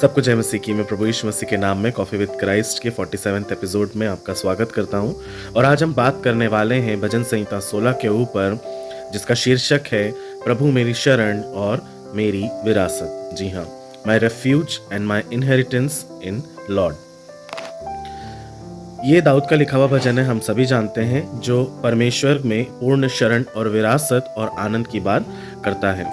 सबको जय मसीह की। मैं प्रभु यीशु मसीह के नाम में कॉफ़ी विद क्राइस्ट के 47वें एपिसोड में आपका स्वागत करता हूं। और आज हम बात करने वाले हैं भजन संहिता 16 के ऊपर, जिसका शीर्षक है प्रभु मेरी शरण और मेरी विरासत। जी हाँ, my refuge and my inheritance in Lord. ये दाऊद का लिखा हुआ भजन है, हम सभी जानते हैं, जो परमेश्वर में पूर्ण शरण और विरासत और आनंद की बात करता है।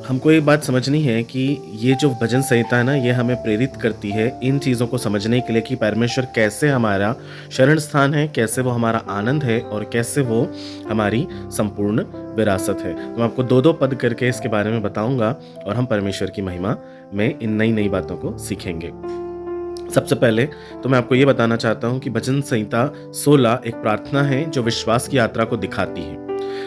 हमको एक बात समझनी है कि ये जो भजन संहिता है ना, ये हमें प्रेरित करती है इन चीज़ों को समझने के लिए कि परमेश्वर कैसे हमारा शरण स्थान है, कैसे वो हमारा आनंद है और कैसे वो हमारी संपूर्ण विरासत है। तो मैं आपको दो दो पद करके इसके बारे में बताऊंगा और हम परमेश्वर की महिमा में इन नई नई बातों को सीखेंगे। सबसे पहले तो मैं आपको ये बताना चाहता हूँ कि भजन संहिता 16 एक प्रार्थना है जो विश्वास की यात्रा को दिखाती है,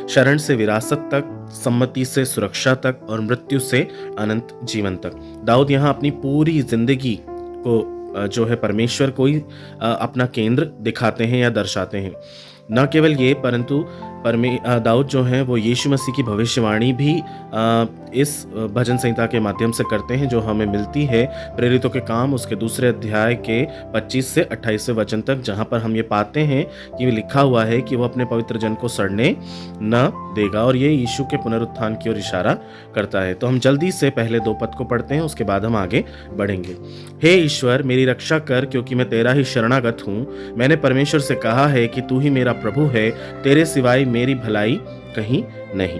शरण से विरासत तक, सम्मति से सुरक्षा तक और मृत्यु से अनंत जीवन तक। दाऊद यहाँ अपनी पूरी जिंदगी को जो है परमेश्वर को ही अपना केंद्र दिखाते हैं या दर्शाते हैं। न केवल ये, परंतु दाऊद जो है वो यीशु मसीह की भविष्यवाणी भी इस भजन संहिता के माध्यम से करते हैं, जो हमें मिलती है प्रेरितों के काम उसके दूसरे अध्याय के 25 से 28वें वचन तक, जहाँ पर हम ये पाते हैं कि लिखा हुआ है कि वो अपने पवित्र जन को सड़ने न देगा, और ये यीशु के पुनरुत्थान की ओर इशारा करता है। तो हम जल्दी से पहले दो पद को पढ़ते हैं, उसके बाद हम आगे बढ़ेंगे। हे ईश्वर, मेरी रक्षा कर, क्योंकि मैं तेरा ही शरणागत हूँ। मैंने परमेश्वर से कहा है कि तू ही मेरा प्रभु है, तेरे सिवाय मेरी भलाई कहीं नहीं।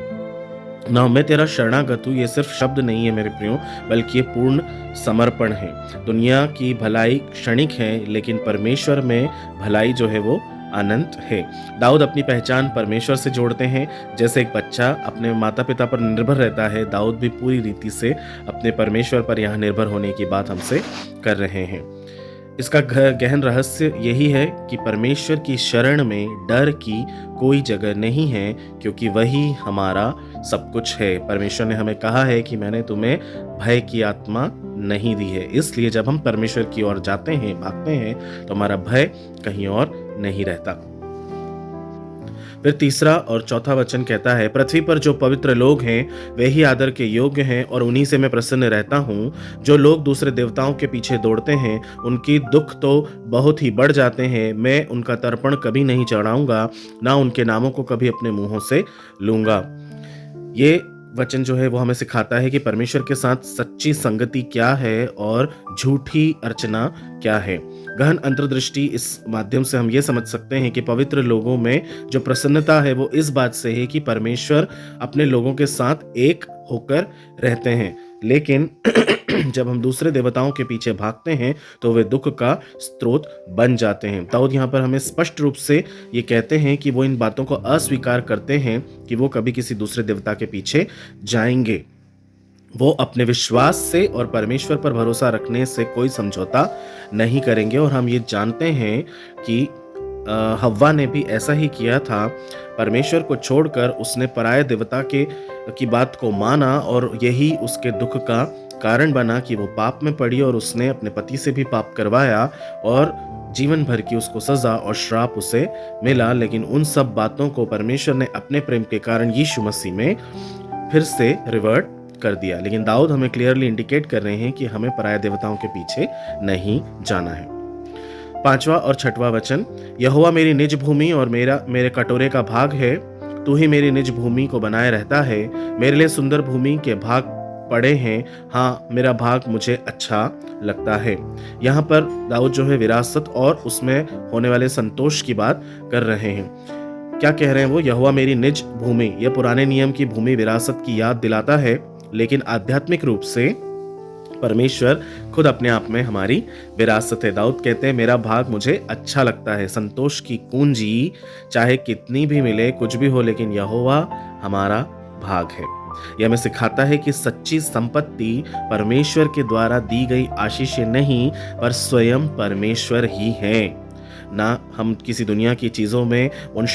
ना मैं तेरा शरणागत हूँ, ये सिर्फ शब्द नहीं है मेरे प्रियो, बल्कि ये पूर्ण समर्पण है। दुनिया की भलाई क्षणिक है, लेकिन परमेश्वर में भलाई जो है वो अनंत है। दाऊद अपनी पहचान परमेश्वर से जोड़ते हैं। जैसे एक बच्चा अपने माता पिता पर निर्भर रहता है, दाऊद भी पूरी रीति से अपने परमेश्वर पर यहाँ निर्भर होने की बात हमसे कर रहे हैं। इसका गहन रहस्य यही है कि परमेश्वर की शरण में डर की कोई जगह नहीं है, क्योंकि वही हमारा सब कुछ है। परमेश्वर ने हमें कहा है कि मैंने तुम्हें भय की आत्मा नहीं दी है। इसलिए जब हम परमेश्वर की ओर जाते हैं, भागते हैं, तो हमारा भय कहीं और नहीं रहता। फिर तीसरा और चौथा वचन कहता है, पृथ्वी पर जो पवित्र लोग हैं वे ही आदर के योग्य हैं, और उन्हीं से मैं प्रसन्न रहता हूँ। जो लोग दूसरे देवताओं के पीछे दौड़ते हैं, उनकी दुख तो बहुत ही बढ़ जाते हैं। मैं उनका तर्पण कभी नहीं चढ़ाऊंगा, ना उनके नामों को कभी अपने मुंहों से लूंगा। ये वचन जो है वो हमें सिखाता है कि परमेश्वर के साथ सच्ची संगति क्या है और झूठी अर्चना क्या है। गहन अंतर्दृष्टि इस माध्यम से हम ये समझ सकते हैं कि पवित्र लोगों में जो प्रसन्नता है वो इस बात से है कि परमेश्वर अपने लोगों के साथ एक होकर रहते हैं। लेकिन जब हम दूसरे देवताओं के पीछे भागते हैं तो वे दुख का स्रोत बन जाते हैं। दाऊद यहाँ पर हमें स्पष्ट रूप से ये कहते हैं कि वो इन बातों को अस्वीकार करते हैं कि वो कभी किसी दूसरे देवता के पीछे जाएंगे। वो अपने विश्वास से और परमेश्वर पर भरोसा रखने से कोई समझौता नहीं करेंगे। और हम ये जानते हैं कि हव्वा ने भी ऐसा ही किया था। परमेश्वर को छोड़कर उसने पराये देवता की बात को माना, और यही उसके दुख का कारण बना कि वो पाप में पड़ी, और उसने अपने पति से भी पाप करवाया और जीवन भर की उसको सजा और श्राप उसे मिला। लेकिन उन सब बातों को परमेश्वर ने अपने प्रेम के कारण यीशु मसीह में फिर से रिवर्ट कर दिया। लेकिन दाऊद हमें क्लियरली इंडिकेट कर रहे हैं कि हमें पराये देवताओं के पीछे नहीं जाना है। पांचवा और छठवां वचन, यहोवा मेरी निज भूमि और मेरे कटोरे का भाग है। तू ही मेरी निज भूमि को बनाए रहता है। मेरे लिए सुंदर भूमि के भाग पड़े हैं, हाँ मेरा भाग मुझे अच्छा लगता है। यहाँ पर दाऊद जो है विरासत और उसमें होने वाले संतोष की बात कर रहे हैं। क्या कह रहे हैं वो? यहोवा मेरी निज भूमि, यह पुराने नियम की भूमि विरासत की याद दिलाता है, लेकिन आध्यात्मिक रूप से परमेश्वर खुद अपने आप में हमारी विरासत है। दाऊद कहते हैं मेरा भाग मुझे अच्छा लगता है। संतोष की कुंजी चाहे कितनी भी मिले, कुछ भी हो, लेकिन यहोवा हमारा भाग है। यह हमें सिखाता है कि सच्ची संपत्ति परमेश्वर के द्वारा दी गई आशीषें नहीं, पर स्वयं परमेश्वर ही है। ना हम किसी दुनिया की चीज़ों में उस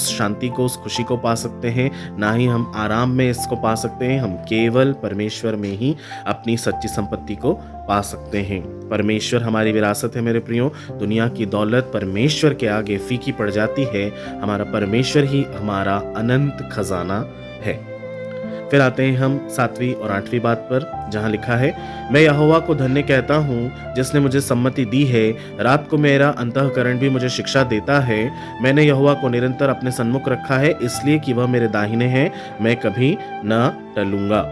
शांति को, उस खुशी को पा सकते हैं, ना ही हम आराम में इसको पा सकते हैं। हम केवल परमेश्वर में ही अपनी सच्ची संपत्ति को पा सकते हैं। परमेश्वर हमारी विरासत है मेरे प्रियो। दुनिया की दौलत परमेश्वर के आगे फीकी पड़ जाती है। हमारा परमेश्वर ही हमारा अनंत खजाना है। फिर आते हैं हम 7वीं और 8वीं बात पर, जहाँ लिखा है, मैं यहोवा को धन्य कहता हूँ जिसने मुझे सम्मति दी है, रात को मेरा अंतःकरण भी मुझे शिक्षा देता है। मैंने यहोवा को निरंतर अपने सन्मुख रखा है, इसलिए कि वह मेरे दाहिने है, मैं कभी न टलूंगा।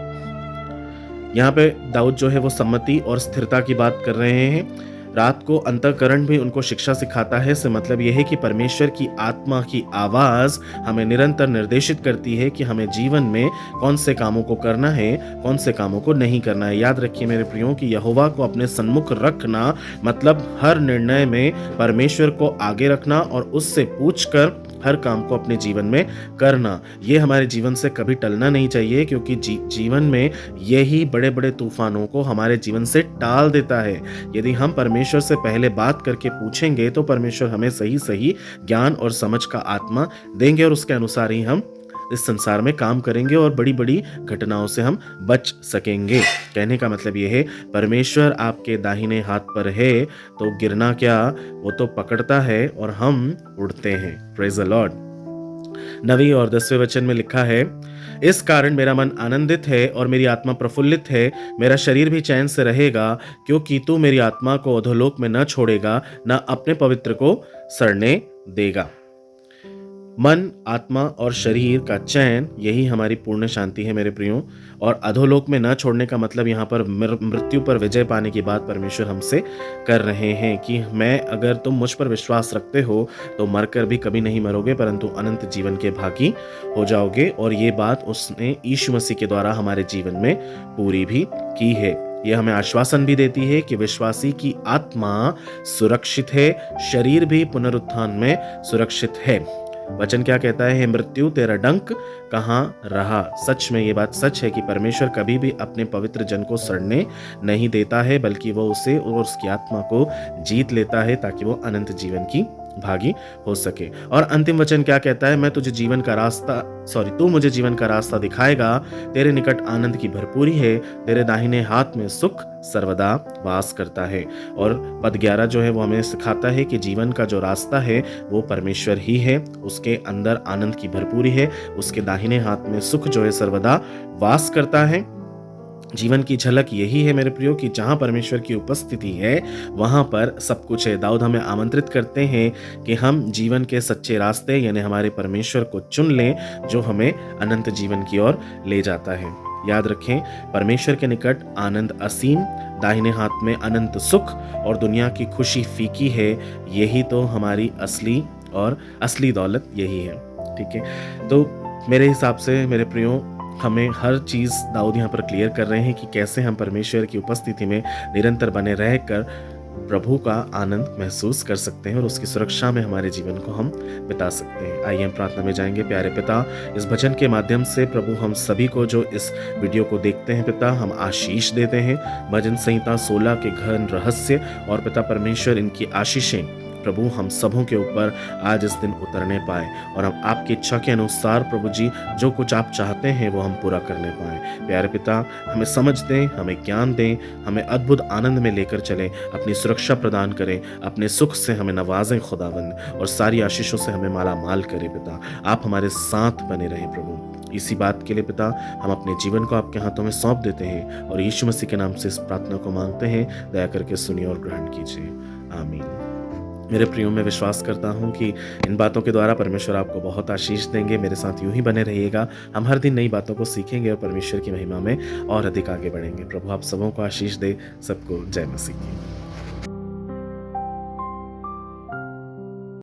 यहाँ पे दाऊद जो है वो सम्मति और स्थिरता की बात कर रहे हैं। रात को अंतःकरण भी उनको शिक्षा सिखाता है। इससे मतलब यह है कि परमेश्वर की आत्मा की आवाज हमें निरंतर निर्देशित करती है कि हमें जीवन में कौन से कामों को करना है, कौन से कामों को नहीं करना है। याद रखिए मेरे प्रियो कि यहोवा को अपने सन्मुख रखना मतलब हर निर्णय में परमेश्वर को आगे रखना और उससे पूछकर हर काम को अपने जीवन में करना। ये हमारे जीवन से कभी टलना नहीं चाहिए, क्योंकि जीवन में यही बड़े बड़े तूफानों को हमारे जीवन से टाल देता है। यदि हम परमेश्वर से पहले बात करके पूछेंगे तो परमेश्वर हमें सही सही ज्ञान और समझ का आत्मा देंगे और उसके अनुसार ही हम इस संसार में काम करेंगे और बड़ी बड़ी घटनाओं से हम बच सकेंगे। कहने का मतलब ये है, परमेश्वर आपके दाहिने हाथ पर है तो गिरना क्या, वो तो पकड़ता है और हम उड़ते हैं। Praise the Lord. 9वीं और 10वें वचन में लिखा है, इस कारण मेरा मन आनंदित है और मेरी आत्मा प्रफुल्लित है, मेरा शरीर भी चैन से रहेगा, क्योंकि तू मेरी आत्मा को अधोलोक में न छोड़ेगा, न अपने पवित्र को सड़ने देगा। मन, आत्मा और शरीर का चैन, यही हमारी पूर्ण शांति है मेरे प्रियो। और अधोलोक में न छोड़ने का मतलब यहाँ पर मृत्यु पर विजय पाने की बात परमेश्वर हमसे कर रहे हैं कि अगर तुम मुझ पर विश्वास रखते हो तो मरकर भी कभी नहीं मरोगे, परंतु अनंत जीवन के भागी हो जाओगे। और ये बात उसने यीशु मसीह के द्वारा हमारे जीवन में पूरी भी की है। यह हमें आश्वासन भी देती है कि विश्वासी की आत्मा सुरक्षित है, शरीर भी पुनरुत्थान में सुरक्षित है। वचन क्या कहता है, मृत्यु तेरा डंक कहाँ रहा। सच में ये बात सच है कि परमेश्वर कभी भी अपने पवित्र जन को सड़ने नहीं देता है, बल्कि वो उसे और उसकी आत्मा को जीत लेता है ताकि वो अनंत जीवन की भागी हो सके। और अंतिम वचन क्या कहता है, तू मुझे जीवन का रास्ता दिखाएगा, तेरे निकट आनंद की भरपूरी है, तेरे दाहिने हाथ में सुख सर्वदा वास करता है। और पद 11 जो है वो हमें सिखाता है कि जीवन का जो रास्ता है वो परमेश्वर ही है, उसके अंदर आनंद की भरपूरी है, उसके दाहिने हाथ में सुख जो है सर्वदा वास करता है। जीवन की झलक यही है मेरे प्रियो कि जहाँ परमेश्वर की उपस्थिति है वहाँ पर सब कुछ है। दाऊद हमें आमंत्रित करते हैं कि हम जीवन के सच्चे रास्ते यानी हमारे परमेश्वर को चुन लें, जो हमें अनंत जीवन की ओर ले जाता है। याद रखें, परमेश्वर के निकट आनंद असीम, दाहिने हाथ में अनंत सुख और दुनिया की खुशी फीकी है। यही तो हमारी असली दौलत यही है। ठीक है, तो मेरे हिसाब से मेरे प्रियो हमें हर चीज़ दाऊद यहाँ पर क्लियर कर रहे हैं कि कैसे हम परमेश्वर की उपस्थिति में निरंतर बने रहकर प्रभु का आनंद महसूस कर सकते हैं और उसकी सुरक्षा में हमारे जीवन को हम बिता सकते हैं। आइए हम प्रार्थना में जाएंगे। प्यारे पिता, इस भजन के माध्यम से प्रभु हम सभी को जो इस वीडियो को देखते हैं पिता, हम आशीष देते हैं। भजन संहिता 16 के घन रहस्य और पिता परमेश्वर इनकी आशीषें प्रभु हम सबों के ऊपर आज इस दिन उतरने पाए और हम आपकी इच्छा के अनुसार प्रभु जी जो कुछ आप चाहते हैं वो हम पूरा करने पाए। प्यारे पिता, हमें समझ दें, हमें ज्ञान दें, हमें अद्भुत आनंद में लेकर चलें, अपनी सुरक्षा प्रदान करें, अपने सुख से हमें नवाजें खुदावंद और सारी आशीषों से हमें माला माल करें। पिता, आप हमारे साथ बने रहें प्रभु। इसी बात के लिए पिता हम अपने जीवन को आपके हाथों में सौंप देते हैं और यीशु मसीह के नाम से इस प्रार्थना को मांगते हैं। दया करके सुनिए और ग्रहण कीजिए। आमीन। मेरे प्रियो, मैं विश्वास करता हूँ कि इन बातों के द्वारा परमेश्वर आपको बहुत आशीष देंगे। मेरे साथ यूं ही बने रहिएगा। हम हर दिन नई बातों को सीखेंगे और परमेश्वर की महिमा में और अधिक आगे बढ़ेंगे। प्रभु आप सबों को आशीष दे। सबको जय मसीह की।